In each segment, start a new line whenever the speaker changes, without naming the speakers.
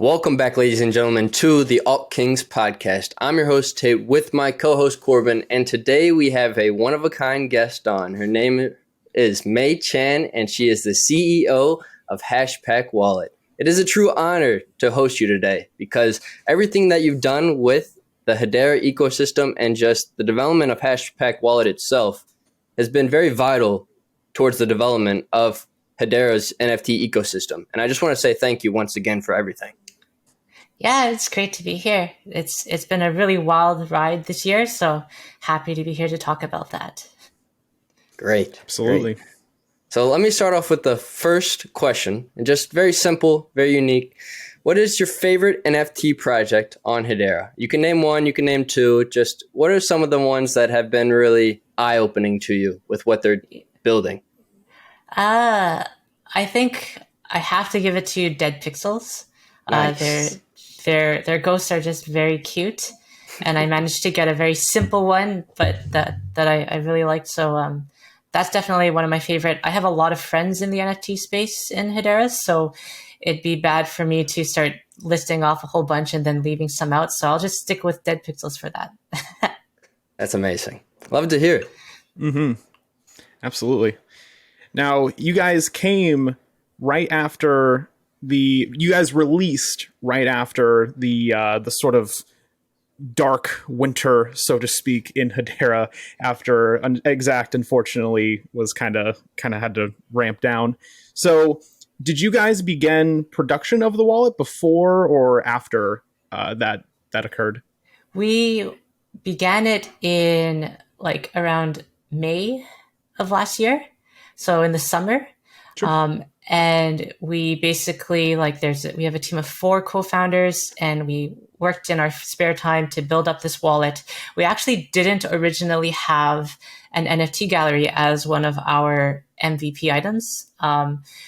Welcome back, ladies and gentlemen, to the Alt Kings podcast. I'm your host, Tate, with my co-host, Corbin, and today we have a one-of-a-kind guest on. Her name is Mei Chan, and she is the CEO of Hashpack Wallet. It is a true honor to host you today because everything that you've done with the Hbar ecosystem and just the development of Hashpack Wallet itself has been very vital towards the development of Hbar's NFT ecosystem. And I just want to say thank you once again for everything.
Yeah, it's great to be here. It's been a really wild ride this year, so happy to be here to talk about that.
Great.
Absolutely.
Great. So let me start off with the first question, and just very simple, very unique. What is your favorite NFT project on Hbar? You can name one, you can name two. Just what are some of the ones that have been really eye-opening to you with what they're building?
I think I have to give it to Dead Pixels.
Nice.
Their ghosts are just very cute, and I managed to get a very simple one, but that I really liked. So that's definitely one of my favorite. I have a lot of friends in the NFT space in Hbar, so it'd be bad for me to start listing off a whole bunch and then leaving some out. So I'll just stick with Dead Pixels for that.
That's amazing. Love to hear it.
Mm-hmm. Absolutely. Now, you guys came right after you guys released right after the sort of dark winter, so to speak, in Hbar, after Exact unfortunately was kind of had to ramp down. So did you guys begin production of the wallet before or after that occurred?
We began it in around May of last year, so in the summer.
Sure.
And we basically we have a team of 4 co-founders, and we worked in our spare time to build up this wallet. We actually didn't originally have an NFT gallery as one of our MVP items.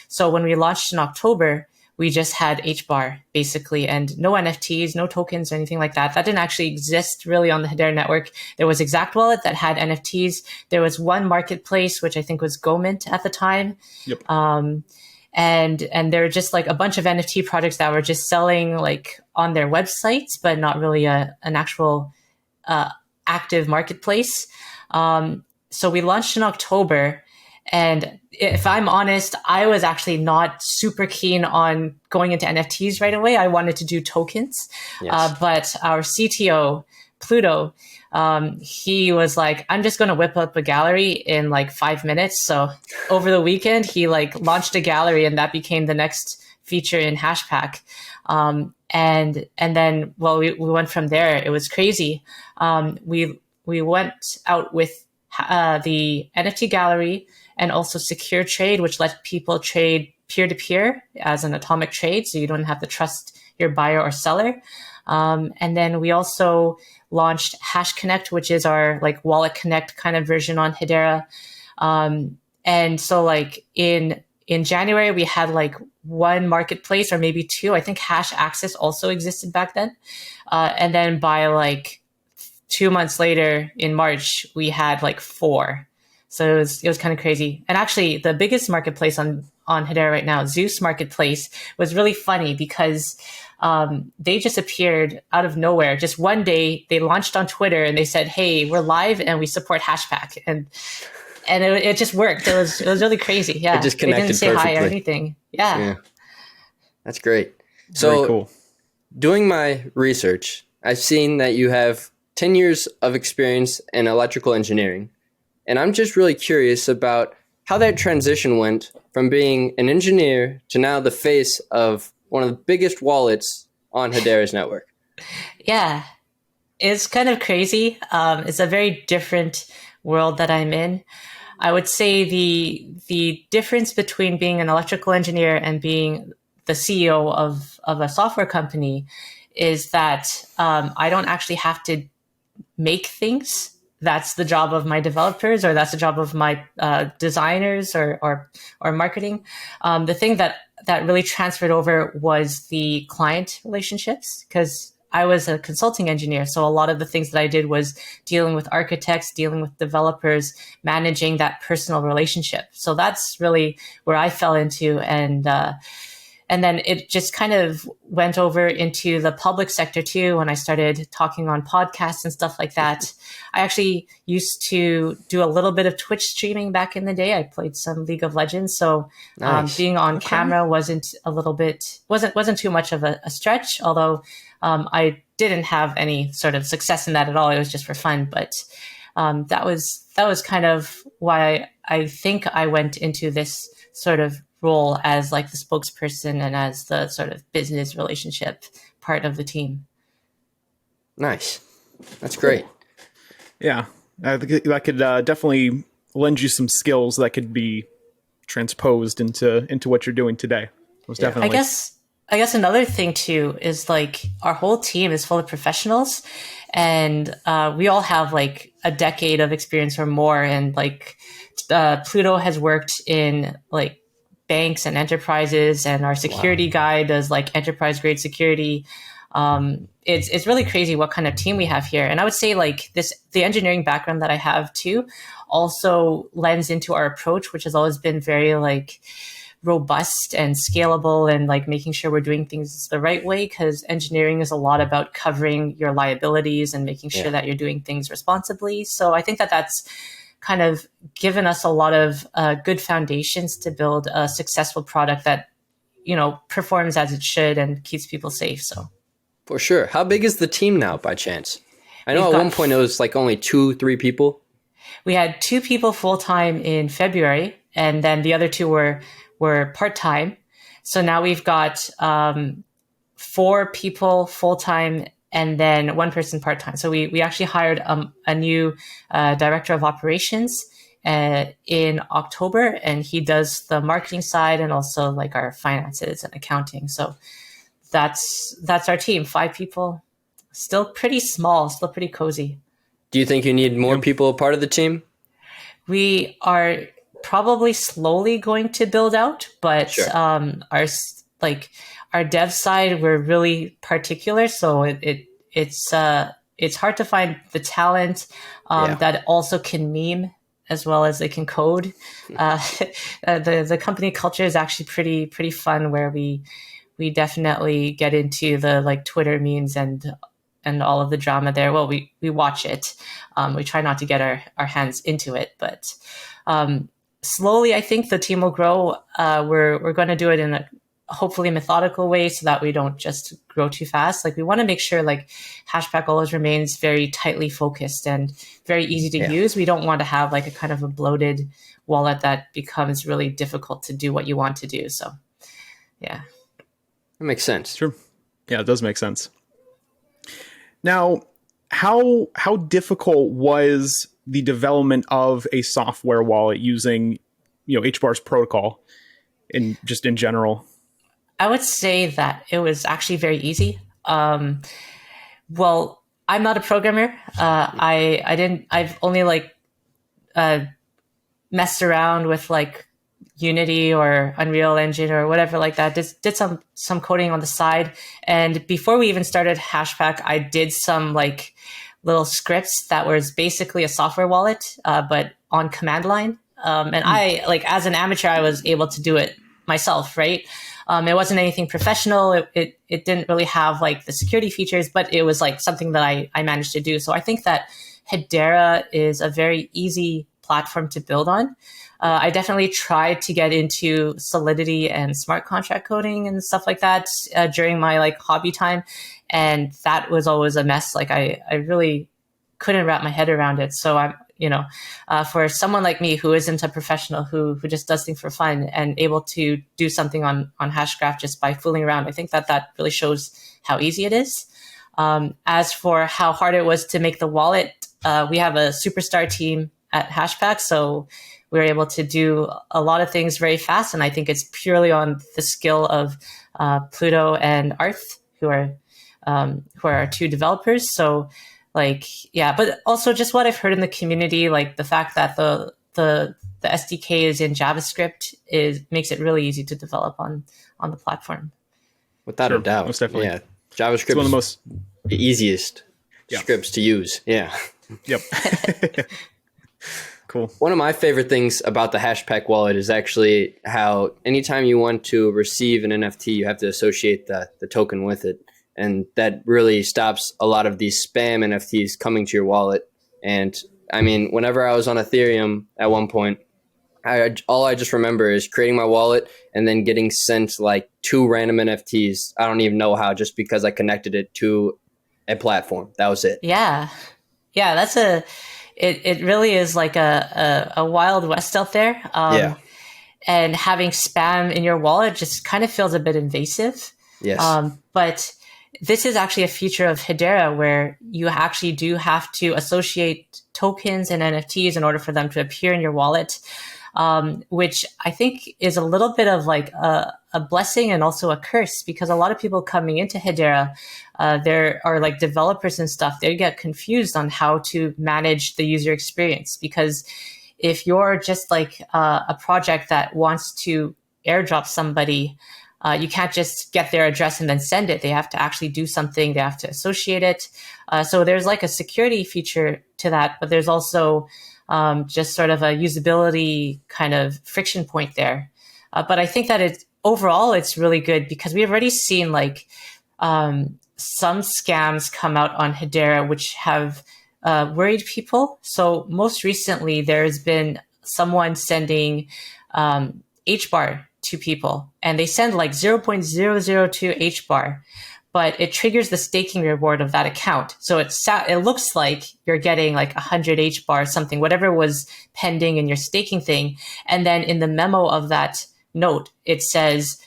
So when we launched in October, we just had Hbar basically, and no NFTs, no tokens or anything like that. That didn't actually exist really on the Hbar network. There was Exact Wallet that had NFTs. There was one marketplace, which I think was GoMint at the time.
Yep.
And there were just a bunch of NFT projects that were just selling on their websites, but not really an actual active marketplace. So we launched in October. And if I'm honest, I was actually not super keen on going into NFTs right away. I wanted to do tokens.
Yes.
But our CTO, Pluto, he was like, I'm just going to whip up a gallery in 5 minutes. So over the weekend, he launched a gallery, and that became the next feature in Hashpack. And then, we went from there. It was crazy. We went out with the NFT gallery and also secure trade, which let people trade peer-to-peer as an atomic trade, so you don't have to trust your buyer or seller. And then we also launched Hash Connect, which is our Wallet Connect kind of version on Hbar. And so in January, we had one marketplace or maybe 2. I think Hash Access also existed back then. And then by 2 months later in March, we had 4. So it was kind of crazy. And actually, the biggest marketplace on Hbar right now, Zeus Marketplace, was really funny because they just appeared out of nowhere. Just one day, they launched on Twitter and they said, "Hey, we're live and we support Hashpack," and it just worked. It was really crazy. Yeah,
It just connected
they didn't say
perfectly.
hi or anything. Yeah.
That's great. So,
very cool.
Doing my research, I've seen that you have 10 years of experience in electrical engineering. And I'm just really curious about how that transition went from being an engineer to now the face of one of the biggest wallets on Hbar's network.
Yeah, it's kind of crazy. It's a very different world that I'm in. I would say the difference between being an electrical engineer and being the CEO of a software company is that I don't actually have to make things. That's the job of my developers, or that's the job of my designers or marketing. The thing that really transferred over was the client relationships, because I was a consulting engineer. So a lot of the things that I did was dealing with architects, dealing with developers, managing that personal relationship. So that's really where I fell into. And And then it just kind of went over into the public sector too when I started talking on podcasts and stuff like that. I actually used to do a little bit of Twitch streaming back in the day. I played some League of Legends. So
Nice.
being on camera wasn't too much of a stretch, although I didn't have any sort of success in that at all. It was just for fun. But that was kind of why I think I went into this sort of role as like the spokesperson and as the sort of business relationship part of the team.
Nice. That's great.
Yeah, I think that could definitely lend you some skills that could be transposed into what you're doing today. Most definitely.
I guess another thing too is like our whole team is full of professionals, and we all have like a decade of experience or more. And like Pluto has worked in like banks and enterprises, and our security guy does like enterprise grade security. It's really crazy what kind of team we have here. And I would say like the engineering background that I have too also lends into our approach, which has always been very like robust and scalable, and like making sure we're doing things the right way, because engineering is a lot about covering your liabilities and making sure that you're doing things responsibly. So I think that that's kind of given us a lot of good foundations to build a successful product that, you know, performs as it should and keeps people safe. So
For sure. How big is the team now by chance? I know at one point it was like only 2-3 people.
We had 2 people full-time in February, and then the other 2 were part-time. So now we've got 4 people full-time and then 1 person part-time. So we actually hired a new director of operations in October, and he does the marketing side and also like our finances and accounting. So that's our team, 5 people. Still pretty small, still pretty cozy.
Do you think you need more people a part of the team?
We are probably slowly going to build out, but
Sure.
Our dev side, we're really particular, so it's hard to find the talent that also can meme as well as they can code. The company culture is actually pretty fun, where we definitely get into the like Twitter memes and all of the drama there. Well, we watch it. We try not to get our hands into it, but slowly I think the team will grow. We're going to do it in a hopefully methodical way so that we don't just grow too fast. Like we want to make sure like Hashpack always remains very tightly focused and very easy to use. We don't want to have like a kind of a bloated wallet that becomes really difficult to do what you want to do. So yeah.
That makes sense.
Sure. Yeah, it does make sense. Now, how difficult was the development of a software wallet using, Hbar's protocol in general?
I would say that it was actually very easy. Well, I'm not a programmer. I've only messed around with like Unity or Unreal Engine or whatever like that. Just did some coding on the side. And before we even started Hashpack, I did some like little scripts that was basically a software wallet, but on command line. I, like as an amateur, I was able to do it myself, right? It wasn't anything professional. It didn't really have like the security features, but it was like something that I managed to do. So I think that Hedera is a very easy platform to build on. I definitely tried to get into Solidity and smart contract coding and stuff like that during my like hobby time. And that was always a mess. Like I really couldn't wrap my head around it. So I'm, for someone like me who isn't a professional, who just does things for fun and able to do something on Hashgraph just by fooling around, I think that really shows how easy it is. As for how hard it was to make the wallet, we have a superstar team at Hashpack, so we were able to do a lot of things very fast. And I think it's purely on the skill of Pluto and Arth, who are our 2 developers. So but also just what I've heard in the community, like the fact that the SDK is in JavaScript makes it really easy to develop on the platform.
Without a doubt.
Most definitely.
Yeah. JavaScript is the easiest scripts to use. Yeah.
Yep. cool.
One of my favorite things about the Hashpack wallet is actually how anytime you want to receive an NFT, you have to associate the token with it. And that really stops a lot of these spam NFTs coming to your wallet. And I mean, whenever I was on Ethereum at one point, all I just remember is creating my wallet and then getting sent like 2 random NFTs. I don't even know how, just because I connected it to a platform. That was it.
Yeah. Yeah, it really is like a Wild West out there.
Yeah.
And having spam in your wallet just kind of feels a bit invasive.
Yes.
But this is actually a feature of Hedera where you actually do have to associate tokens and NFTs in order for them to appear in your wallet, which I think is a little bit of like a blessing and also a curse, because a lot of people coming into Hedera, there are like developers and stuff, they get confused on how to manage the user experience. Because if you're just like a project that wants to airdrop somebody, you can't just get their address and then send it. They have to actually do something. They have to associate it. So there's like a security feature to that, but there's also just sort of a usability kind of friction point there. But I think that overall, it's really good, because we've already seen like some scams come out on Hedera, which have worried people. So most recently, there's been someone sending Hbar to people, and they send like 0.002 Hbar, but it triggers the staking reward of that account. So it looks like you're getting like 100 Hbar, something, whatever was pending in your staking thing. And then in the memo of that note, it says,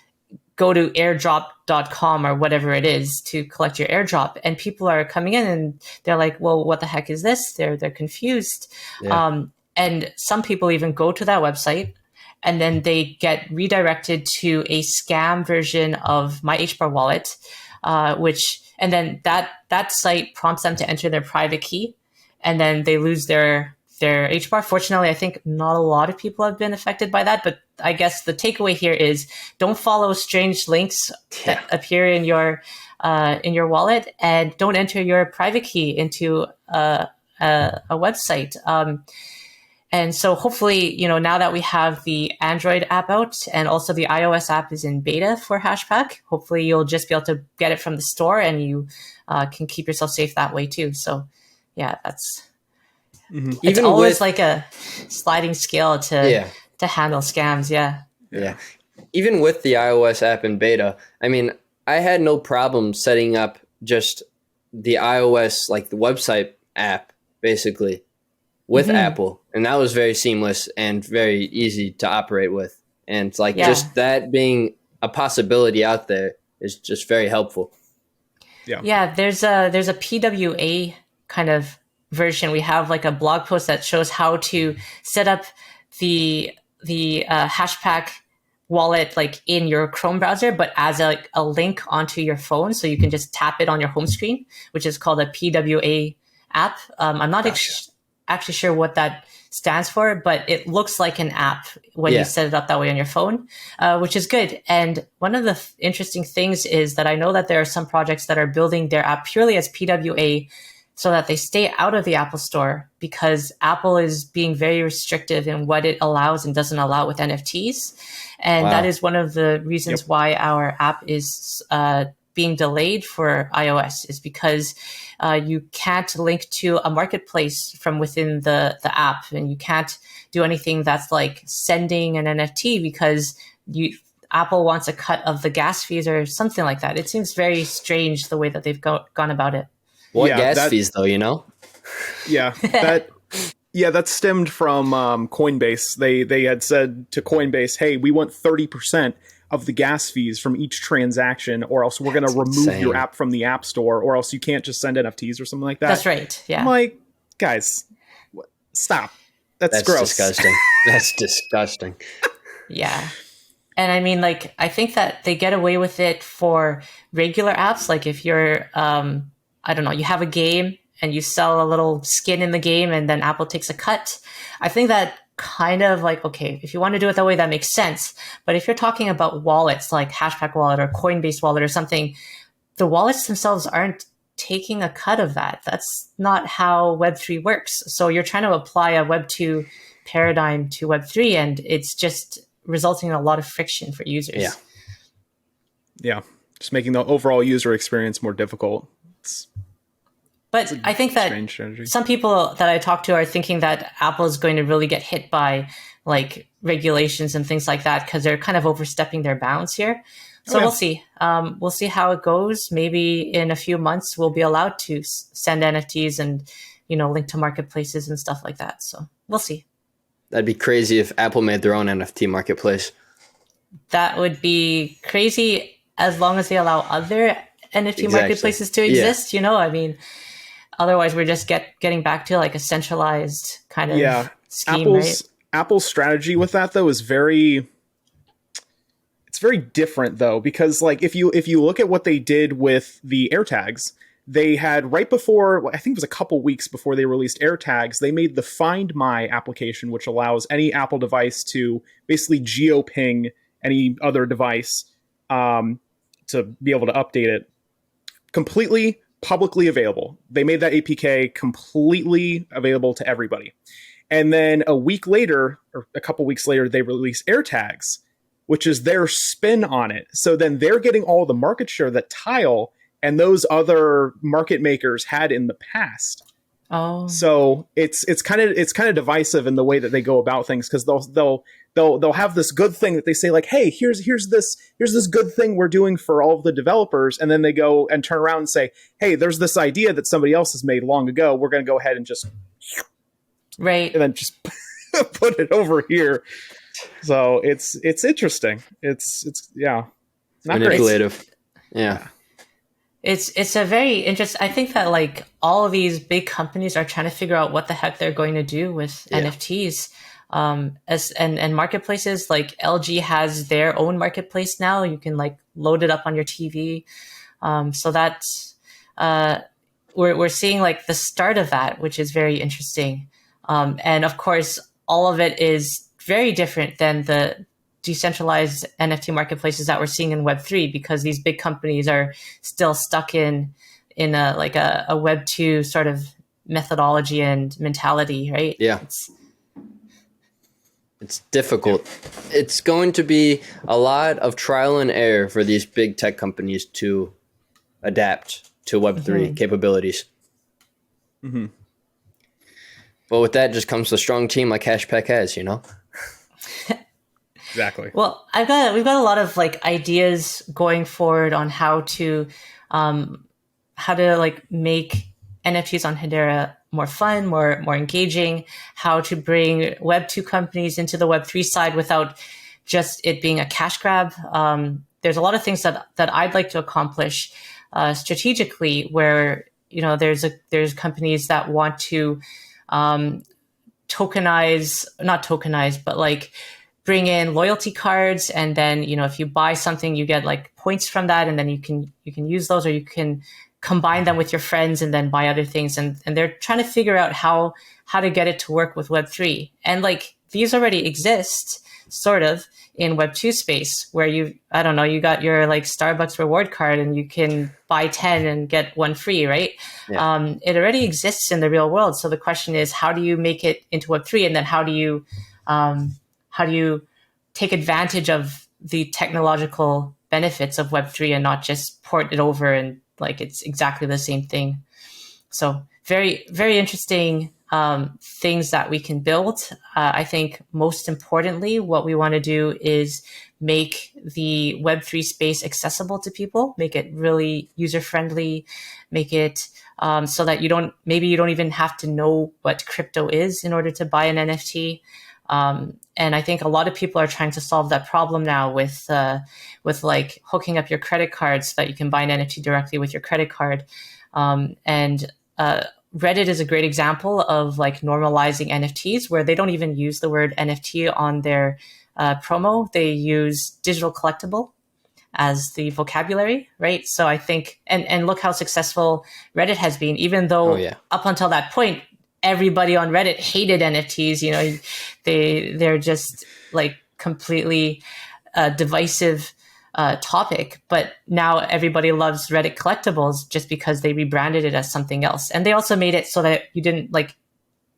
go to airdrop.com or whatever it is to collect your airdrop. And people are coming in and they're like, well, what the heck is this? They're confused.
Yeah.
And some people even go to that website and then they get redirected to a scam version of my Hbar wallet, and then that site prompts them to enter their private key, and then they lose their Hbar. Fortunately, I think not a lot of people have been affected by that, but I guess the takeaway here is don't follow strange links that appear in your wallet, and don't enter your private key into a website. And so hopefully, now that we have the Android app out and also the iOS app is in beta for Hashpack, hopefully you'll just be able to get it from the store, and you can keep yourself safe that way too. So yeah, that's it's
Even
always like a sliding scale to handle scams.
Yeah. Even with the iOS app in beta, I mean, I had no problem setting up just the iOS, like the website app, basically, with Apple. And that was very seamless and very easy to operate with. And like just that being a possibility out there is just very helpful.
Yeah, there's a PWA kind of version. We have like a blog post that shows how to set up the Hashpack wallet like in your Chrome browser, but as a link onto your phone, so you can just tap it on your home screen, which is called a PWA app. I'm not actually sure what that stands for, but it looks like an app when you set it up that way on your phone, which is good. And one of the interesting things is that I know that there are some projects that are building their app purely as PWA so that they stay out of the Apple Store, because Apple is being very restrictive in what it allows and doesn't allow with NFTs. And that is one of the reasons why our app is being delayed for iOS, is because you can't link to a marketplace from within the app, and you can't do anything that's like sending an NFT because Apple wants a cut of the gas fees or something like that. It seems very strange the way that they've gone about it.
What gas fees, though,
Yeah, that stemmed from Coinbase. They had said to Coinbase, hey, we want 30% of the gas fees from each transaction, or else we're going to remove your app from the App Store, or else you can't just send NFTs or something like that.
That's right. Yeah.
I'm like, guys, stop. That's gross.
Disgusting. That's disgusting.
Yeah. And I mean, like, I think that they get away with it for regular apps. Like if you're, I don't know, you have a game and you sell a little skin in the game and then Apple takes a cut. I think that kind of like, okay, if you want to do it that way, that makes sense. But if you're talking about wallets like Hashpack wallet or Coinbase wallet or something, the wallets themselves aren't taking a cut of that. That's not how Web3 works. So you're trying to apply a Web2 paradigm to Web3, and it's just resulting in a lot of friction for users.
Yeah.
Yeah. Just making the overall user experience more difficult.
But I think that
strange strategy.
some people that I talk to are thinking that Apple is going to really get hit by like regulations and things like that because they're kind of overstepping their bounds here. So we'll see. We'll see how it goes. Maybe in a few months we'll be allowed to send NFTs and, you know, link to marketplaces and stuff like that. So we'll see.
That'd be crazy if Apple made their own NFT marketplace.
That would be crazy as long as they allow other NFT marketplaces to exist. You know, I mean, otherwise we're just getting back to like a centralized kind of scheme, right?
Apple's strategy with that though is very different though, because like if you look at what they did with the AirTags, they had right before, I think it was a couple weeks before they released AirTags, they made the Find My application, which allows any Apple device to basically geo-ping any other device to be able to update it, completely publicly available. They made that APK completely available to everybody. And then a week later, or a couple weeks later, they released AirTags, which is their spin on it. So then they're getting all the market share that Tile and those other market makers had in the past.
Oh,
so it's kind of divisive in the way that they go about things, because they'll have this good thing that they say like, hey, here's this good thing we're doing for all of the developers, and then they go and turn around and say, hey, there's this idea that somebody else has made long ago. We're going to go ahead and just
right,
and then just put it over here. So it's interesting. It's not
manipulative. Yeah.
It's a very interesting. I think that like all of these big companies are trying to figure out what the heck they're going to do with NFTs. And marketplaces like LG has their own marketplace now. You can like load it up on your TV. So that's we're seeing like the start of that, which is very interesting. And of course, all of it is very different than the decentralized NFT marketplaces that we're seeing in Web3, because these big companies are still stuck in a Web 2 sort of methodology and mentality, right?
Yeah. It's difficult. It's going to be a lot of trial and error for these big tech companies to adapt to Web3 capabilities.
Mm-hmm.
But with that just comes a strong team like Hashpack has, you know?
Exactly.
Well, we've got a lot of like ideas going forward on how to like make NFTs on Hedera more fun, more engaging, how to bring Web 2 companies into the Web 3 side without just it being a cash grab. There's a lot of things that I'd like to accomplish strategically, where, you know, there's companies that want to not tokenize, but like bring in loyalty cards, and then, you know, if you buy something, you get like points from that, and then you can use those, or you can combine them with your friends and then buy other things. And they're trying to figure out how to get it to work with Web3. And like these already exist sort of in Web 2 space, where you got your like Starbucks reward card and you can buy 10 and get one free, right? Yeah. It already exists in the real world. So the question is, how do you make it into Web3? And then how do you take advantage of the technological benefits of Web3 and not just port it over and like it's exactly the same thing? So very, very interesting things that we can build. I think most importantly, what we want to do is make the Web3 space accessible to people, make it really user-friendly, make it so that you don't even have to know what crypto is in order to buy an NFT. And I think a lot of people are trying to solve that problem now with like hooking up your credit card so that you can buy an NFT directly with your credit card. Reddit is a great example of like normalizing NFTs, where they don't even use the word NFT on their promo. They use digital collectible as the vocabulary, right? So I think, and look how successful Reddit has been, even though up until that point, everybody on Reddit hated NFTs. You know, they're just like completely divisive topic. But now everybody loves Reddit collectibles just because they rebranded it as something else. And they also made it so that you didn't like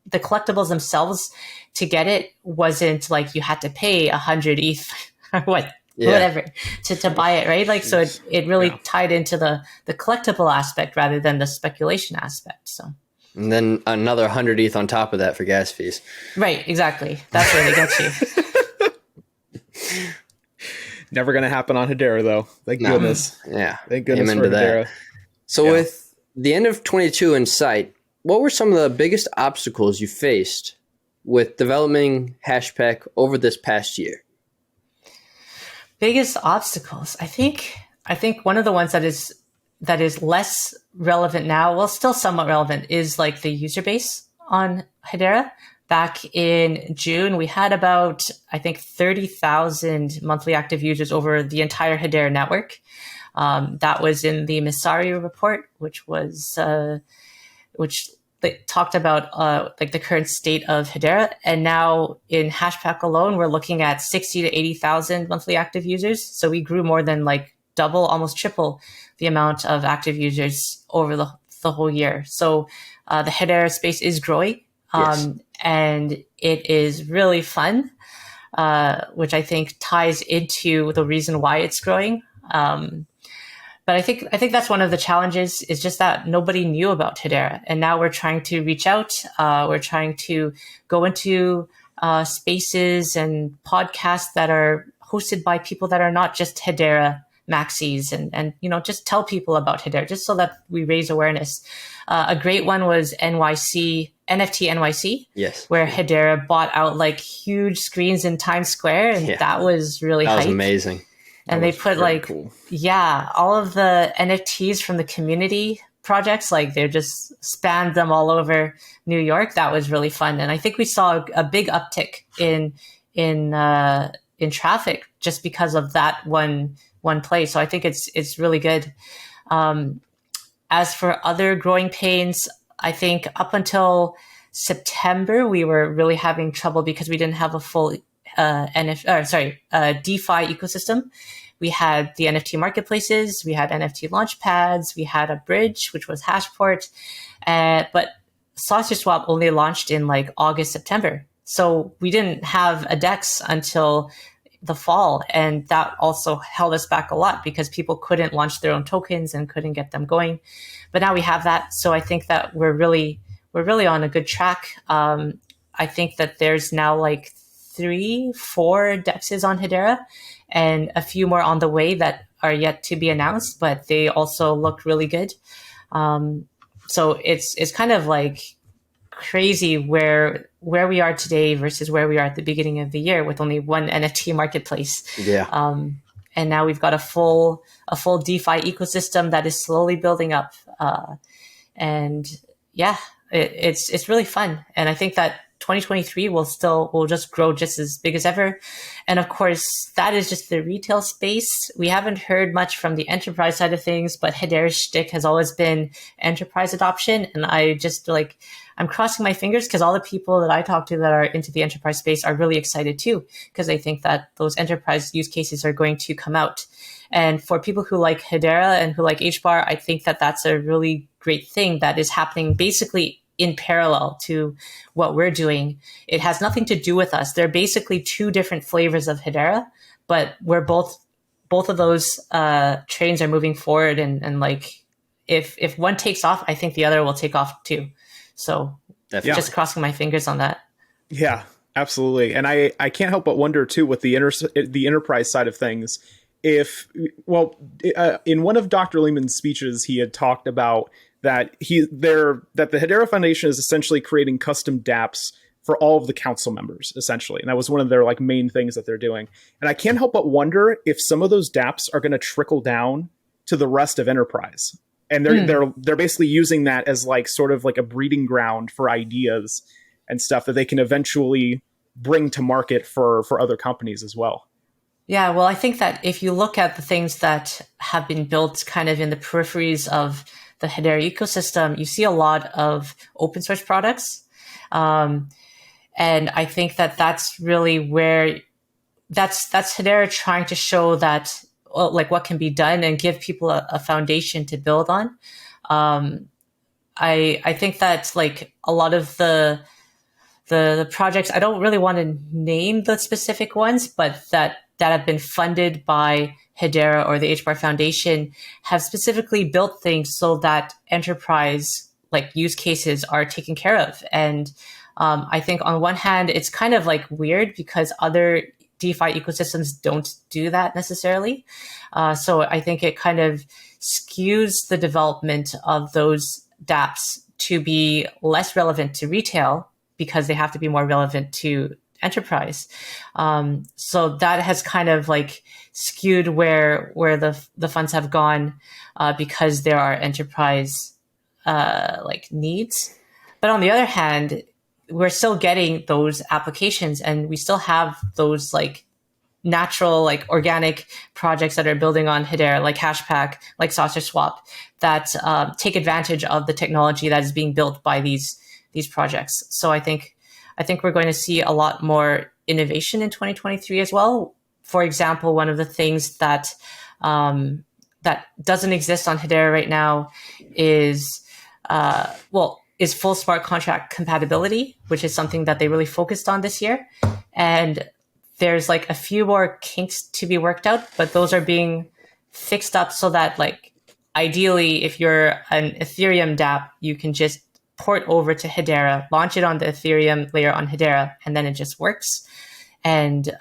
the collectibles themselves, to get it wasn't like you had to pay 100 ETH or whatever to buy it, right? Like, so it really tied into the collectible aspect rather than the speculation aspect. So.
And then another 100 ETH on top of that for gas fees.
Right, exactly. That's where they get you.
Never going to happen on Hedera, though. Thank goodness.
Yeah.
Thank goodness
Amen
for
to
Hedera.
that. So with the end of 22 in sight, what were some of the biggest obstacles you faced with developing Hashpack over this past year?
Biggest obstacles. I think one of the ones that is less relevant now, well, still somewhat relevant, is like the user base on Hedera. Back in June, we had about, I think, 30,000 monthly active users over the entire Hedera network. That was in the Misari report, which talked about like the current state of Hedera. And now in Hashpack alone, we're looking at 60 to 80,000 monthly active users. So we grew more than like double, almost triple the amount of active users over the whole year. So the Hedera space is growing, and it is really fun, which I think ties into the reason why it's growing. But I think that's one of the challenges, is just that nobody knew about Hedera. And now we're trying to reach out. We're trying to go into spaces and podcasts that are hosted by people that are not just Hedera maxis, and just tell people about Hedera, just so that we raise awareness. A great one was NFT NYC, where Hedera bought out like huge screens in Times Square, and that was really
that was
hype.
Amazing.
And they put like, all of the NFTs from the community projects, like they just spanned them all over New York. That was really fun. And I think we saw a big uptick in traffic just because of that one play. So I think it's really good. As for other growing pains, I think up until September, we were really having trouble because we didn't have a full DeFi ecosystem. We had the NFT marketplaces, we had NFT launch pads, we had a bridge, which was Hashport, but SaucerSwap only launched in like August, September. So we didn't have a DEX until the fall, and that also held us back a lot because people couldn't launch their own tokens and couldn't get them going. But now we have that, so I think that we're really on a good track. I think that there's now like 3-4 DEXs on Hedera, and a few more on the way that are yet to be announced, but they also look really good. So it's kind of like crazy where we are today versus where we are at the beginning of the year with only one NFT marketplace. And now we've got a full DeFi ecosystem that is slowly building up. It's really fun. And I think that 2023 will just grow just as big as ever. And of course, that is just the retail space. We haven't heard much from the enterprise side of things, but Hedera's shtick has always been enterprise adoption. And I'm crossing my fingers because all the people that I talk to that are into the enterprise space are really excited too, because they think that those enterprise use cases are going to come out. And for people who like Hedera and who like Hbar, I think that that's a really great thing that is happening basically in parallel to what we're doing. It has nothing to do with us. They're basically two different flavors of Hedera, but we're both of those trains are moving forward. And like, if one takes off, I think the other will take off too. So just crossing my fingers on that. Yeah,
absolutely. And I can't help but wonder too, with the enterprise side of things, in one of Dr. Lehman's speeches, he had talked about that the Hedera Foundation is essentially creating custom dApps for all of the council members, essentially. And that was one of their like main things that they're doing. And I can't help but wonder if some of those dApps are going to trickle down to the rest of enterprise. And they're basically using that as like sort of like a breeding ground for ideas and stuff that they can eventually bring to market for other companies as well.
Yeah, well, I think that if you look at the things that have been built kind of in the peripheries of the Hedera ecosystem, you see a lot of open source products. And I think that that's really where that's Hedera trying to show that like what can be done and give people a foundation to build on. I think that like a lot of the the projects, I don't really want to name the specific ones, but that have been funded by Hedera or the Hbar Foundation have specifically built things so that enterprise like use cases are taken care of. And I think on one hand, it's kind of like weird because other DeFi ecosystems don't do that necessarily. So I think it kind of skews the development of those dApps to be less relevant to retail because they have to be more relevant to enterprise. So that has kind of like skewed where the funds have gone because there are enterprise like needs. But on the other hand, we're still getting those applications and we still have those like natural, like organic projects that are building on Hedera, like Hashpack, like Saucer Swap, that take advantage of the technology that is being built by these projects. So I think we're going to see a lot more innovation in 2023 as well. For example, one of the things that that doesn't exist on Hedera right now is is full smart contract compatibility, which is something that they really focused on this year. And there's like a few more kinks to be worked out, but those are being fixed up so that like ideally, if you're an Ethereum dApp, you can just port over to Hedera, launch it on the Ethereum layer on Hedera, and then it just works. And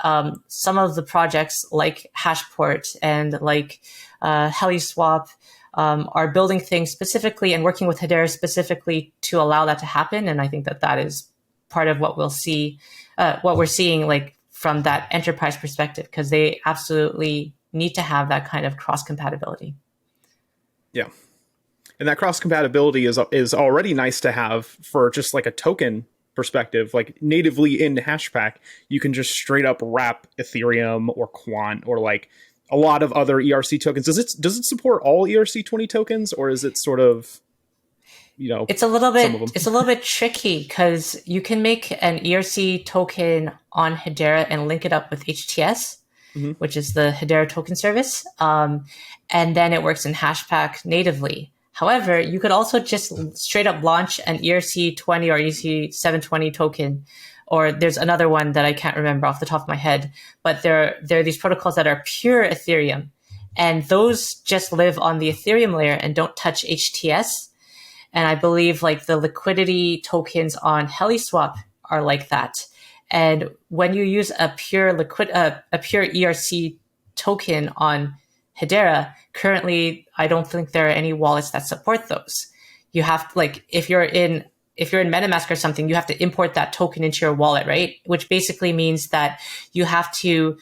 some of the projects like Hashport and like HeliSwap are building things specifically and working with Hedera specifically to allow that to happen. And I think that is part of what we'll see, what we're seeing like from that enterprise perspective, because they absolutely need to have that kind of cross compatibility.
Yeah. And that cross compatibility is already nice to have for just like a token perspective. Like natively in Hashpack, you can just straight up wrap Ethereum or Quant or like a lot of other ERC tokens. Does it support all ERC20 tokens, or is it sort of,
it's a little bit tricky because you can make an ERC token on Hedera and link it up with HTS, which is the Hedera token service. And then it works in Hashpack natively. However, you could also just straight up launch an ERC20 or ERC720 token, or there's another one that I can't remember off the top of my head, but there are these protocols that are pure Ethereum, and those just live on the Ethereum layer and don't touch HTS. And I believe like the liquidity tokens on HeliSwap are like that. And when you use a pure ERC token on Hedera, currently, I don't think there are any wallets that support those. You have to, like, if you're in MetaMask or something, you have to import that token into your wallet, right? Which basically means that you have to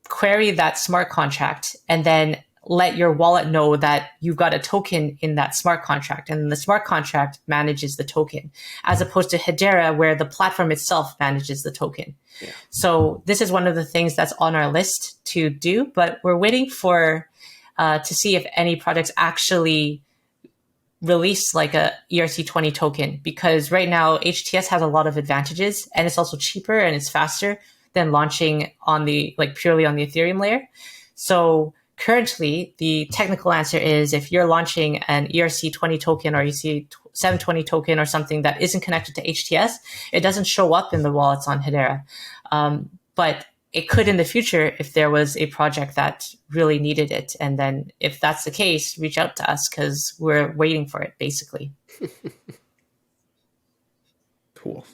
query that smart contract and then let your wallet know that you've got a token in that smart contract, and the smart contract manages the token, as opposed to Hedera, where the platform itself manages the token. Yeah. So this is one of the things that's on our list to do, but we're waiting for to see if any projects actually release like a ERC20 token, because right now HTS has a lot of advantages and it's also cheaper and it's faster than launching on the purely on the Ethereum layer. So currently the technical answer is if you're launching an ERC20 token or ERC720 token or something that isn't connected to HTS, it doesn't show up in the wallets on Hedera. But it could in the future if there was a project that really needed it. And then if that's the case, reach out to us because we're waiting for it, basically.
Cool.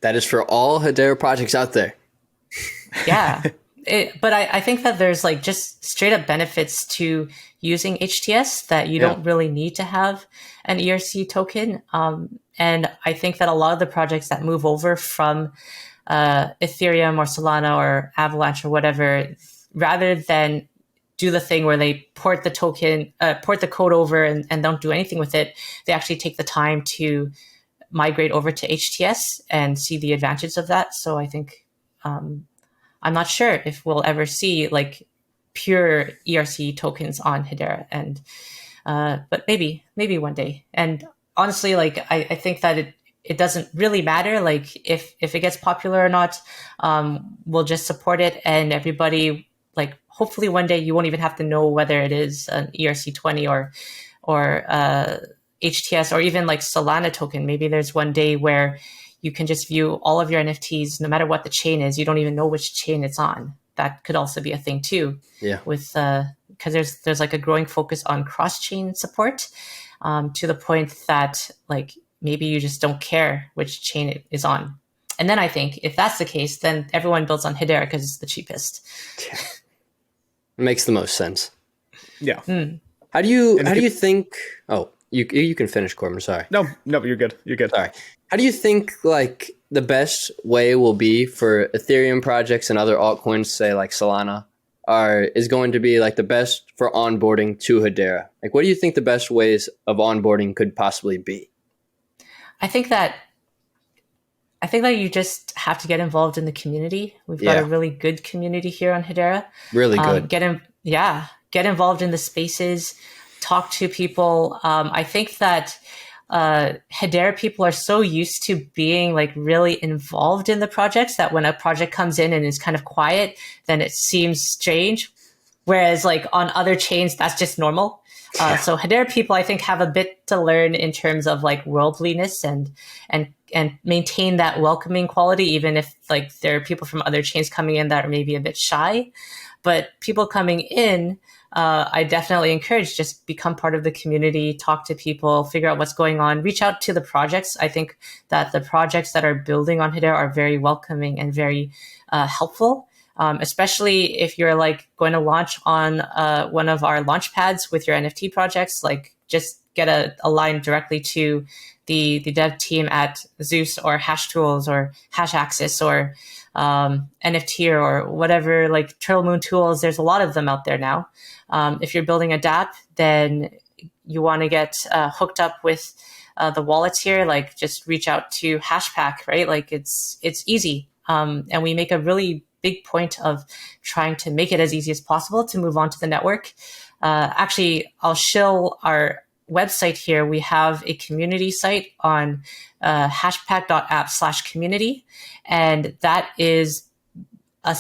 That is for all Hedera projects out there.
Yeah. But I think that there's like just straight up benefits to using HTS that you don't really need to have an ERC token. And I think that a lot of the projects that move over from Ethereum or Solana or Avalanche or whatever, rather than do the thing where they port the code over and don't do anything with it, they actually take the time to migrate over to HTS and see the advantages of that. So I think I'm not sure if we'll ever see like pure ERC tokens on Hedera, and but maybe one day. And honestly, like I think that it doesn't really matter. Like if it gets popular or not, we'll just support it, and everybody, like hopefully one day you won't even have to know whether it is an ERC20 or HTS or even like Solana token. Maybe there's one day where you can just view all of your NFTs, no matter what the chain is. You don't even know which chain it's on. That could also be a thing too.
Yeah.
With because there's like a growing focus on cross-chain support, to the point that like maybe you just don't care which chain it is on. And then I think if that's the case, then everyone builds on Hedera because it's the cheapest.
Yeah. It makes the most sense.
Yeah.
How do you think? Oh, you can finish, Corbin. Sorry.
No, you're good. You're good.
Sorry. How do you think like the best way will be for Ethereum projects and other altcoins, say like Solana, is going to be like the best for onboarding to Hedera? Like, what do you think the best ways of onboarding could possibly be?
I think that you just have to get involved in the community. We've got a really good community here on Hedera.
Really good.
Get involved in the spaces, talk to people. I think that Hedera people are so used to being like really involved in the projects that when a project comes in and is kind of quiet, then it seems strange. Whereas like on other chains, that's just normal. So Hedera people, I think, have a bit to learn in terms of like worldliness and maintain that welcoming quality, even if like there are people from other chains coming in that are maybe a bit shy. But people coming in, I definitely encourage just become part of the community, talk to people, figure out what's going on, reach out to the projects. I think that the projects that are building on Hedera are very welcoming and very helpful. Especially if you're like going to launch on one of our launch pads with your NFT projects, like just get a line directly to the dev team at Zeus or Hash Tools or Hash Axis or NFT or whatever, like Turtle Moon Tools. There's a lot of them out there now. If you're building a dApp, then you want to get hooked up with the wallets here. Like just reach out to Hashpack, right? Like it's easy. And we make a really big point of trying to make it as easy as possible to move on to the network. Actually, I'll show our website here. We have a community site on hashpack.app/community. And that is a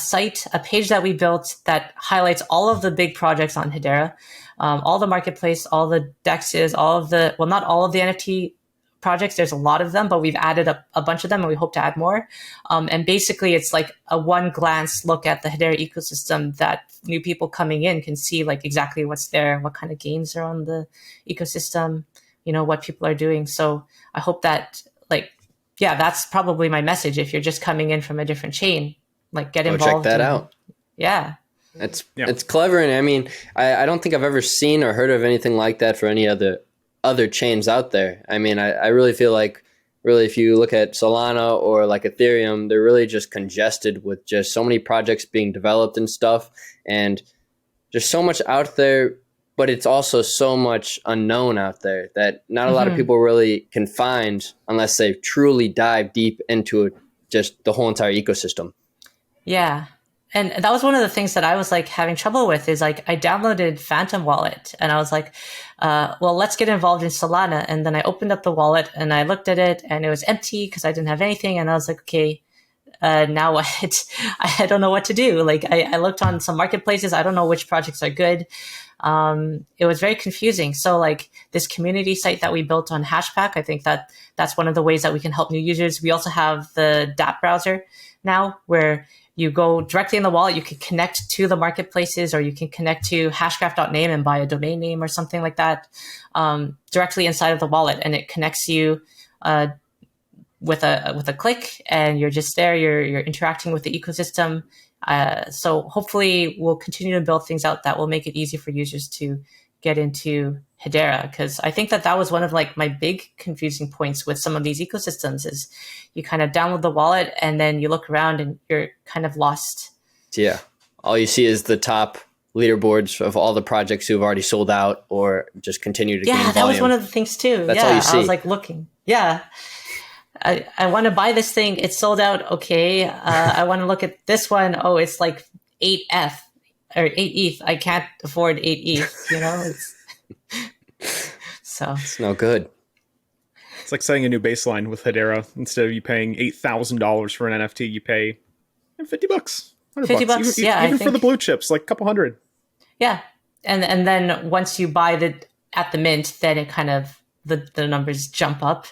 page that we built that highlights all of the big projects on Hedera, all the marketplace, all the dexes, not all of the NFT projects. There's a lot of them, but we've added a bunch of them and we hope to add more. And basically it's like a one glance look at the Hedera ecosystem that new people coming in can see like exactly what's there, what kind of games are on the ecosystem, what people are doing. So I hope that that's probably my message. If you're just coming in from a different chain, like get involved.
Check that out.
Yeah.
It's clever. And I mean, I don't think I've ever seen or heard of anything like that for any other chains out there. I mean, I really feel like if you look at Solana or like Ethereum, they're really just congested with just so many projects being developed and stuff, and just so much out there, but it's also so much unknown out there that not a lot of people really can find unless they truly dive deep into just the whole entire ecosystem.
Yeah. And that was one of the things that I was like having trouble with is like I downloaded Phantom Wallet and I was like, well, let's get involved in Solana. And then I opened up the wallet and I looked at it and it was empty because I didn't have anything. And I was like, okay, now what? I don't know what to do. Like I looked on some marketplaces. I don't know which projects are good. It was very confusing. So like this community site that we built on Hashpack, I think that's one of the ways that we can help new users. We also have the dApp browser now where you go directly in the wallet. You can connect to the marketplaces or you can connect to hashgraph.name and buy a domain name or something like that directly inside of the wallet. And it connects you with a click and you're just there. You're interacting with the ecosystem. So hopefully we'll continue to build things out that will make it easy for users to get into Hedera, because I think that was one of like my big confusing points with some of these ecosystems is you kind of download the wallet and then you look around and you're kind of lost.
Yeah. All you see is the top leaderboards of all the projects who've already sold out or just continue to gain volume.
Yeah, that was one of the things too.
That's all you see.
I was like looking. Yeah. I want to buy this thing. It's sold out. Okay. I want to look at this one. Oh, it's like 8 ETH. I can't afford 8 ETH, So
it's no good.
It's like setting a new baseline with Hedera. Instead of you paying $8,000 for an NFT, you pay $50, $100. Even for the blue chips, like a couple hundred.
Yeah. And then once you buy at the mint, then it kind of, the numbers jump up.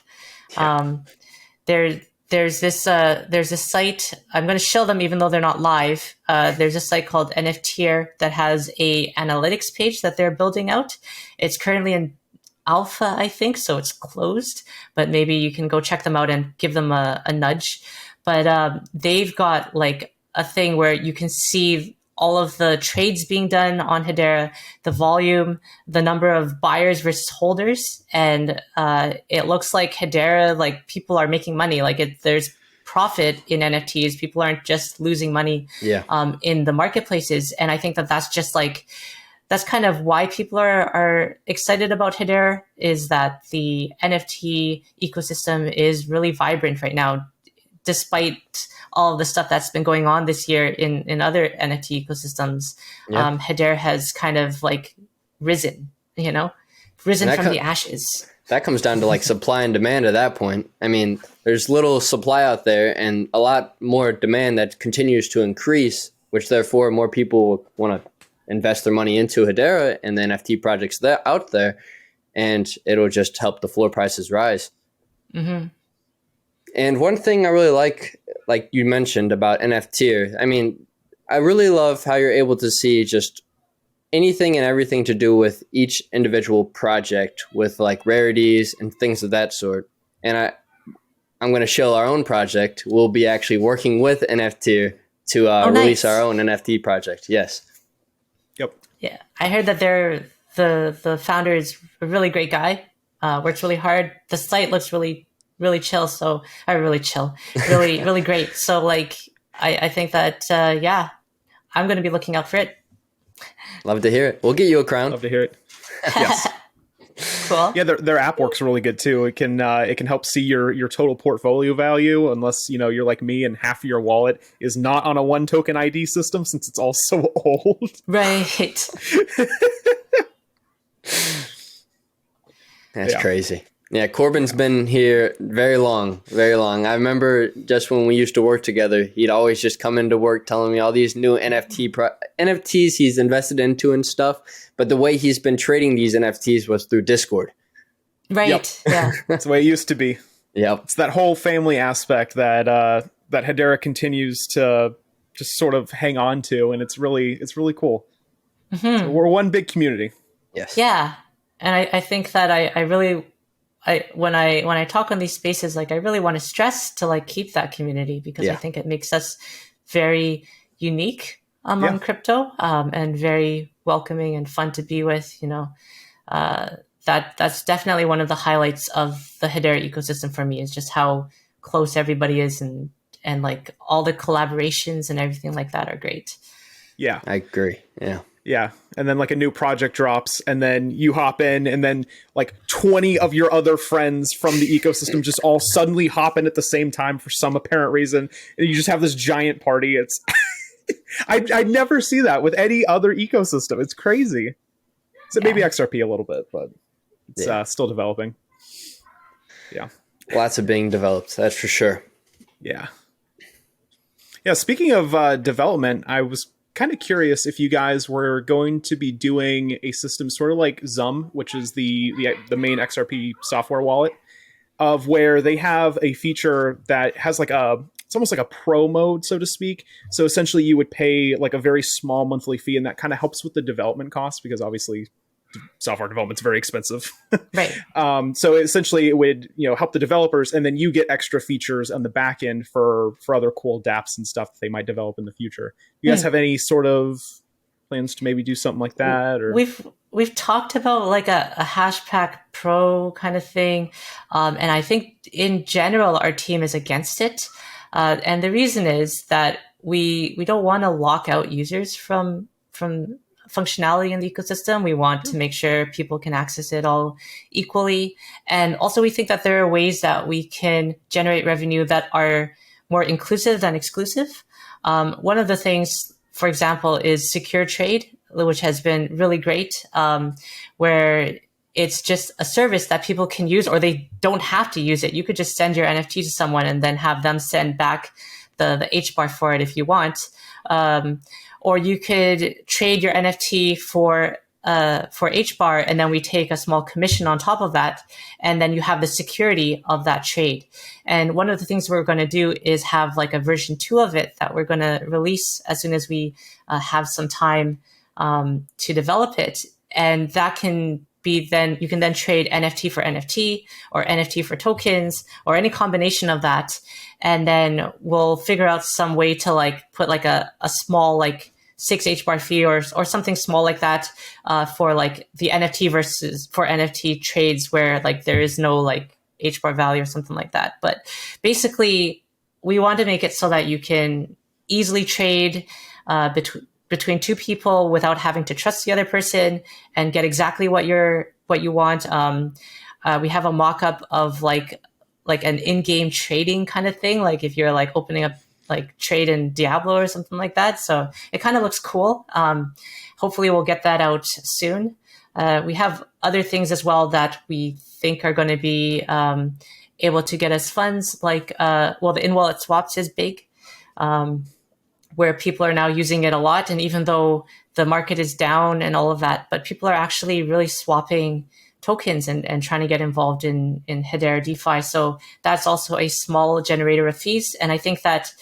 Yeah. there's this site. I'm going to show them even though they're not live. There's a site called NFTier that has a analytics page that they're building out. It's currently in alpha, I think, so it's closed, but maybe you can go check them out and give them a nudge. But they've got like a thing where you can see all of the trades being done on Hedera, the volume, the number of buyers versus holders. And it looks like Hedera, like people are making money. Like there's profit in NFTs. People aren't just losing money in the marketplaces. And I think that that's just like, that's kind of why people are excited about Hedera, is that the NFT ecosystem is really vibrant right now, despite all of the stuff that's been going on this year in other NFT ecosystems. Hedera has kind of like risen from the ashes.
That comes down to like supply and demand at that point. I mean, there's little supply out there and a lot more demand that continues to increase, which therefore more people want to invest their money into Hedera and the NFT projects that out there, and it'll just help the floor prices rise.
Mm-hmm.
And one thing I really like you mentioned about NFT, I mean, I really love how you're able to see just anything and everything to do with each individual project with like rarities and things of that sort. And I'm going to show our own project. We'll be actually working with NFT to release our own NFT project. Yes.
Yep.
Yeah. I heard that the founder is a really great guy, works really hard. The site looks really chill. So really great. So like, I think that, I'm going to be looking out for it.
Love to hear it. We'll get you a crown.
Love to hear it. Yes.
Cool.
Yeah, their app works really good too. It can help see your total portfolio value, unless you're like me and half of your wallet is not on a one token ID system since it's all so old.
Right.
That's crazy. Yeah, Corbin's been here very long. I remember just when we used to work together, he'd always just come into work telling me all these new NFTs he's invested into and stuff. But the way he's been trading these NFTs was through Discord.
Right.
Yep.
Yeah.
That's the way it used to be.
Yep.
It's that whole family aspect that Hedera continues to just sort of hang on to, and it's really cool. Mm-hmm. So we're one big community.
Yes.
Yeah, and I think that I really. When I talk on these spaces, like I really want to stress to like keep that community, because I think it makes us very unique among crypto, and very welcoming and fun to be with. That's definitely one of the highlights of the Hedera ecosystem for me, is just how close everybody is, and like all the collaborations and everything like that are great.
Yeah,
I agree. Yeah.
Yeah. And then like a new project drops and then you hop in, and then like 20 of your other friends from the ecosystem just all suddenly hop in at the same time for some apparent reason. And you just have this giant party. It's I never see that with any other ecosystem. It's crazy. So maybe XRP a little bit, but it's still developing. Yeah.
Lots of being developed. That's for sure.
Yeah. Yeah. Speaking of development, I was kind of curious if you guys were going to be doing a system sort of like Zum, which is the main XRP software wallet, of where they have a feature that has like it's almost like a pro mode, so to speak. So essentially you would pay like a very small monthly fee, and that kind of helps with the development costs, because obviously software development's very expensive.
Right.
So essentially it would, help the developers, and then you get extra features on the back end for other cool dApps and stuff that they might develop in the future. You guys have any sort of plans to maybe do something like that? Or
we've talked about like a Hashpack Pro kind of thing. And I think in general, our team is against it. And the reason is that we don't want to lock out users from functionality in the ecosystem. We want to make sure people can access it all equally. And also we think that there are ways that we can generate revenue that are more inclusive than exclusive. One of the things, for example, is secure trade, which has been really great, where it's just a service that people can use, or they don't have to use it. You could just send your NFT to someone and then have them send back the Hbar for it if you want. Or you could trade your NFT for for Hbar, and then we take a small commission on top of that, and then you have the security of that trade. And one of the things we're going to do is have like a version 2 of it that we're going to release as soon as we have some time to develop it. And that can be then, you can then trade NFT for NFT or NFT for tokens or any combination of that. And then we'll figure out some way to like put like a small like 6 Hbar fee or something small like that for like the NFT versus for NFT trades where like there is no like Hbar value or something like that. But basically, we want to make it so that you can easily trade between two people without having to trust the other person and get exactly what you want. We have a mock-up of like an in-game trading kind of thing, like if you're like opening up like trade in Diablo or something like that. So it kind of looks cool. Hopefully we'll get that out soon. We have other things as well that we think are going to be able to get us funds, like, the in-wallet swaps is big, where people are now using it a lot. And even though the market is down and all of that, but people are actually really swapping tokens and trying to get involved in Hedera DeFi. So that's also a small generator of fees. And I think that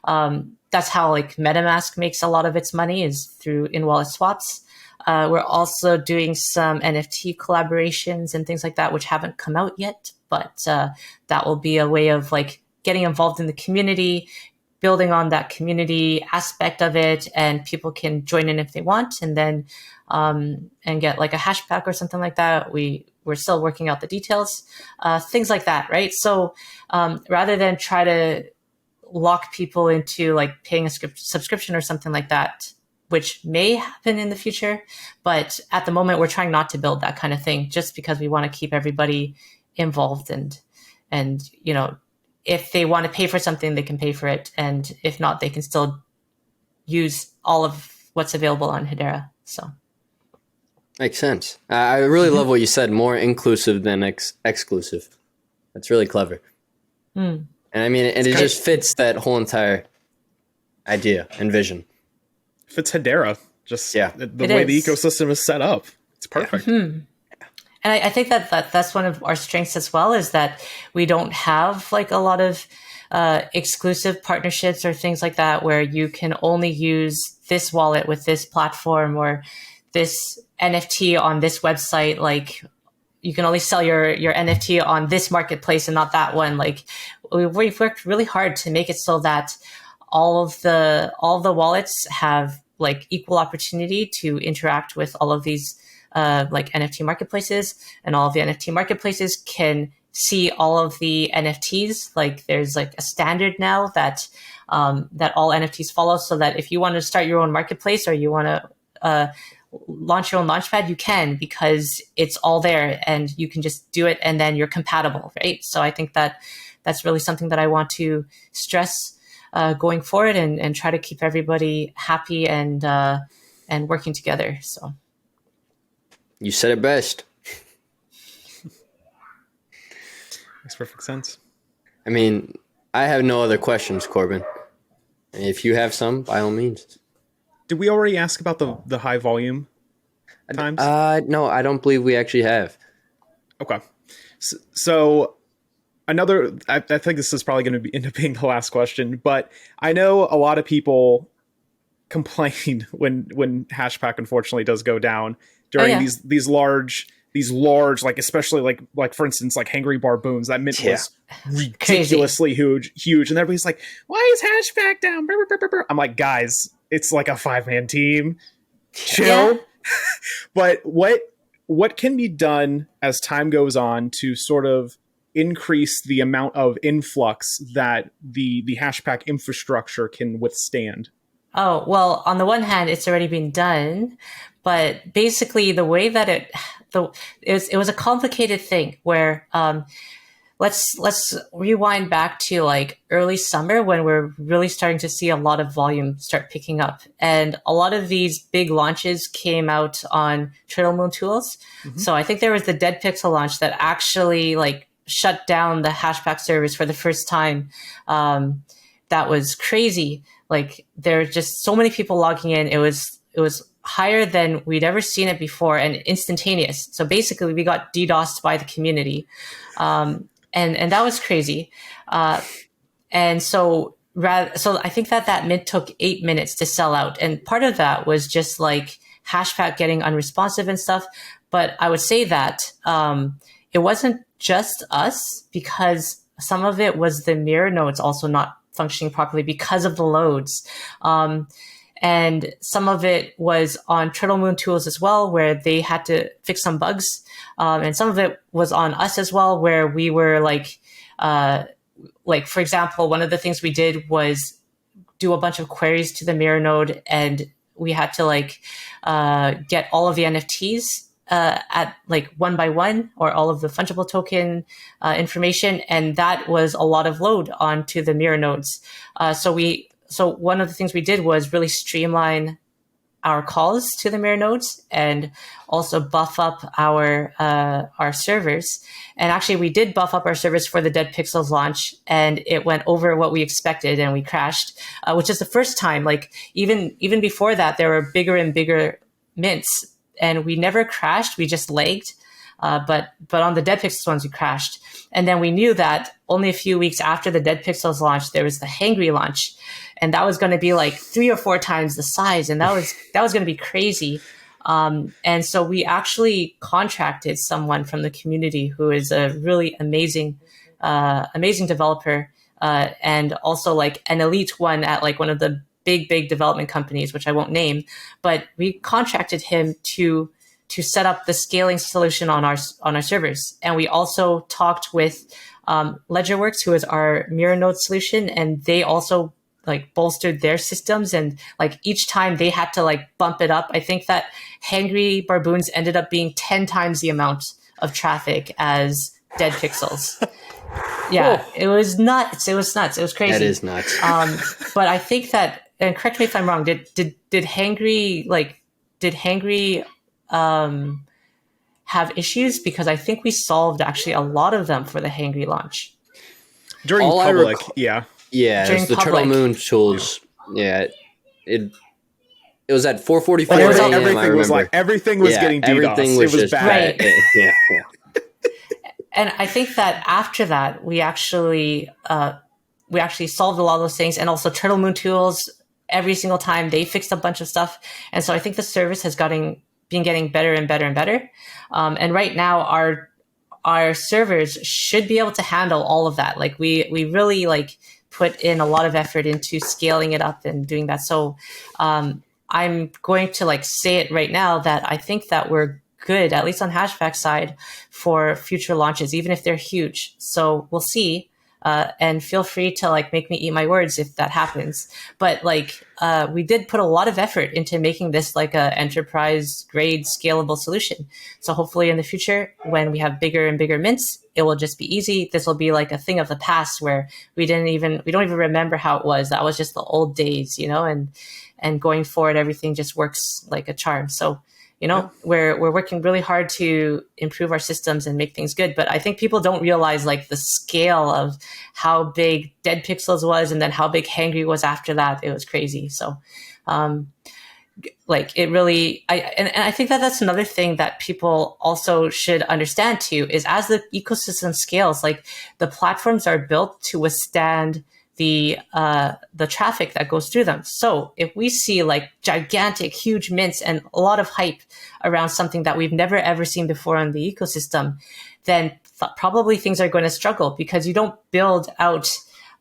that's how like MetaMask makes a lot of its money, is through in-wallet swaps. We're also doing some NFT collaborations and things like that, which haven't come out yet, but that will be a way of like getting involved in the community, building on that community aspect of it, and people can join in if they want, and then and get like a Hashpack or something like that. We're still working out the details, things like that, right? So rather than try to lock people into like paying a subscription or something like that, which may happen in the future, but at the moment we're trying not to build that kind of thing, just because we want to keep everybody involved, and you know, if they want to pay for something, they can pay for it, and if not, they can still use all of what's available on Hedera. So
makes sense. I really love what you said. More inclusive than exclusive. That's really clever. And I mean, and it just fits that whole entire idea and vision.
Fits Hedera. Just the
it
way
is.
the ecosystem is set up. It's perfect.
And I think that's one of our strengths as well, is that we don't have like a lot of exclusive partnerships or things like that, where you can only use this wallet with this platform or this NFT on this website. Like you can only sell your NFT on this marketplace and not that one. Like we've worked really hard to make it so that all of the wallets have like equal opportunity to interact with all of these like NFT marketplaces, and all of the NFT marketplaces can see all of the NFTs. Like there's like a standard now that that all NFTs follow, so that if you want to start your own marketplace or you want to launch your own launchpad, you can, because it's all there and you can just do it, and then you're compatible, right? So I think that that's really something that I want to stress going forward, and try to keep everybody happy and working together. So.
You said it best.
Makes perfect sense.
I mean, I have no other questions, Corbin. If you have some, by all means.
Did we already ask about the high volume times?
No, I don't believe we actually have.
Okay. So another, I think this is probably going to end up being the last question, but I know a lot of people complain when Hashpack unfortunately does go down during these large, like, especially like for instance, like Hangry Bar booms, that mint was ridiculously huge. And everybody's like, why is Hashpack down? I'm like, guys, it's like a 5-man team. Chill. But what can be done as time goes on to sort of increase the amount of influx that the Hashpack infrastructure can withstand?
Oh, well, on the one hand, it's already been done, but basically the way that it was a complicated thing where, let's rewind back to like early summer when we're really starting to see a lot of volume start picking up. And a lot of these big launches came out on Turtle Moon Tools. So I think there was the Dead Pixel launch that actually like shut down the Hashpack servers for the first time. That was crazy. Like there were just so many people logging in. It was higher than we'd ever seen it before and instantaneous. So basically, we got DDoSed by the community, and that was crazy. And so I think that mint took 8 minutes to sell out, and part of that was just like Hashpack getting unresponsive and stuff. But I would say that it wasn't just us, because some of it was the mirror nodes also not functioning properly because of the loads. And some of it was on Turtle Moon Tools as well, where they had to fix some bugs. And some of it was on us as well, where we were like, for example, one of the things we did was do a bunch of queries to the mirror node, and we had to get all of the NFTs at like one by one, or all of the fungible token information, and that was a lot of load onto the mirror nodes. So one of the things we did was really streamline our calls to the mirror nodes and also buff up our servers. And actually, we did buff up our servers for the Dead Pixels launch, and it went over what we expected, and we crashed, which is the first time. Like even before that, there were bigger and bigger mints, and we never crashed. We just lagged. But on the Dead Pixels ones, we crashed. And then we knew that only a few weeks after the Dead Pixels launch, there was the Hangry launch, and that was going to be like 3 or 4 times the size, and that was going to be crazy. And so we actually contracted someone from the community who is a really amazing developer, and also like an elite one at like one of the big development companies, which I won't name, but we contracted him to set up the scaling solution on our servers. And we also talked with LedgerWorks, who is our mirror node solution, and they also like bolstered their systems, and like each time they had to like bump it up. I think that Hangry Barboons ended up being 10 times the amount of traffic as Dead Pixels. Yeah, It was nuts. It was crazy.
That is nuts.
But I think that, and correct me if I'm wrong, did Hangry have issues? Because I think we solved actually a lot of them for the Hangry launch.
During
All
public, yeah.
Yeah, it was the Turtle Moon Tools. Yeah, it was at 4:44 a.m.
Everything was getting DDoS.
Everything was just
bad.
Right. Yeah.
And I think that after that, we actually solved a lot of those things, and also Turtle Moon Tools. Every single time they fixed a bunch of stuff, and so I think the service has been getting better and better and better. And right now, our servers should be able to handle all of that. Like we really like put in a lot of effort into scaling it up and doing that. So I'm going to like say it right now that I think that we're good, at least on Hashpack side, for future launches, even if they're huge. So we'll see. And feel free to like make me eat my words if that happens. But like we did put a lot of effort into making this like a enterprise grade scalable solution. So hopefully in the future, when we have bigger and bigger mints, it will just be easy. This will be like a thing of the past where we don't even remember how it was. That was just the old days, and going forward, everything just works like a charm. So we're working really hard to improve our systems and make things good. But I think people don't realize like the scale of how big Dead Pixels was, and then how big Hangry was after that. It was crazy. So, like it really, and I think that that's another thing that people also should understand too, is as the ecosystem scales, like the platforms are built to withstand the traffic that goes through them. So if we see like gigantic, huge mints and a lot of hype around something that we've never ever seen before on the ecosystem, then probably things are going to struggle, because you don't build out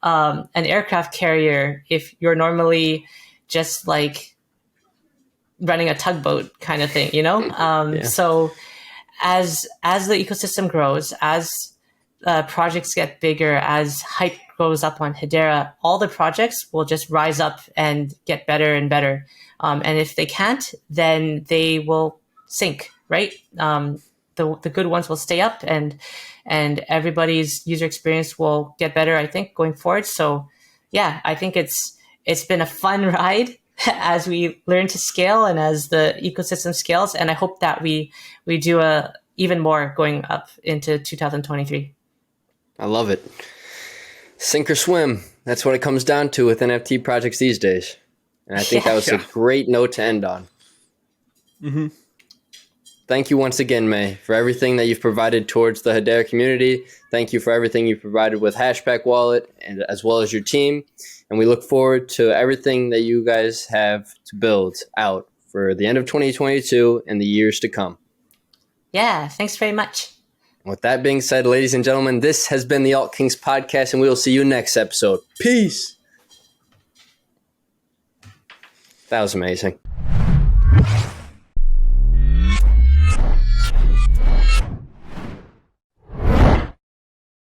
an aircraft carrier if you're normally just like running a tugboat kind of thing, So as the ecosystem grows, as projects get bigger, as hype goes up on Hedera, all the projects will just rise up and get better and better. And if they can't, then they will sink, right? The good ones will stay up, and everybody's user experience will get better, I think, going forward. So yeah, I think it's been a fun ride as we learn to scale and as the ecosystem scales. And I hope that we do even more going up into 2023.
I love it. Sink or swim. That's what it comes down to with NFT projects these days. And I think that was a great note to end on.
Mm-hmm.
Thank you once again, May, for everything that you've provided towards the Hbar community. Thank you for everything you've provided with Hashpack Wallet, and as well as your team. And we look forward to everything that you guys have to build out for the end of 2022 and the years to come.
Yeah, thanks very much.
With that being said, ladies and gentlemen, this has been the Alt Kings Podcast, and we will see you next episode. Peace. That was amazing.